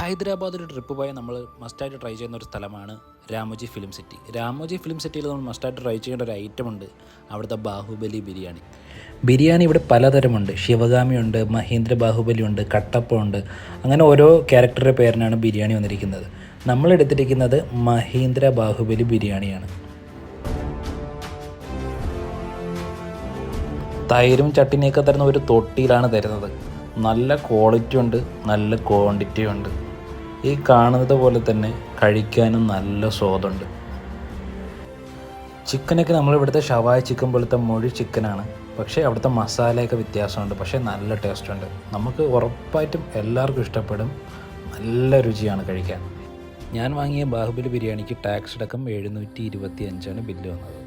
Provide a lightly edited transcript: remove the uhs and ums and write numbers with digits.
ഹൈദരാബാദിൽ ട്രിപ്പ് പോയാൽ നമ്മൾ മസ്റ്റായിട്ട് ട്രൈ ചെയ്യുന്ന ഒരു സ്ഥലമാണ് Ramoji film city. Ramoji film സിറ്റിയിൽ നമ്മൾ മസ്റ്റായിട്ട് ട്രൈ ചെയ്യേണ്ട ഒരു ഐറ്റമുണ്ട്, അവിടുത്തെ ബാഹുബലി ബിരിയാണി. ബിരിയാണി ഇവിടെ പലതരമുണ്ട്. ശിവഗാമിയുണ്ട്, മഹേന്ദ്ര ബാഹുബലിയുണ്ട്, കട്ടപ്പമുണ്ട്. അങ്ങനെ ഓരോ ക്യാരക്ടറുടെ പേരിനാണ് ബിരിയാണി വന്നിരിക്കുന്നത്. നമ്മളെടുത്തിരിക്കുന്നത് മഹേന്ദ്ര ബാഹുബലി ബിരിയാണിയാണ്. തൈരും ചട്ടിനിയൊക്കെ തരുന്ന ഒരു തൊട്ടിയിലാണ് തരുന്നത്. നല്ല ക്വാളിറ്റി ഉണ്ട്, നല്ല ക്വാണ്ടിറ്റി ഉണ്ട്. ഈ കാണുന്നത് പോലെ തന്നെ കഴിക്കാനും നല്ല സ്വാദുണ്ട്. ചിക്കനൊക്കെ നമ്മളിവിടുത്തെ ഷവായ ചിക്കൻ പോലത്തെ മൊഴി ചിക്കനാണ്. പക്ഷേ അവിടുത്തെ മസാലയൊക്കെ വ്യത്യാസമുണ്ട്. പക്ഷേ നല്ല ടേസ്റ്റ് ഉണ്ട്. നമുക്ക് ഉറപ്പായിട്ടും എല്ലാവർക്കും ഇഷ്ടപ്പെടും. നല്ല രുചിയാണ് കഴിക്കാൻ. ഞാൻ വാങ്ങിയ ബാഹുബലി ബിരിയാണിക്ക് ടാക്സ് അടക്കം 725 ബില്ല് വന്നത്.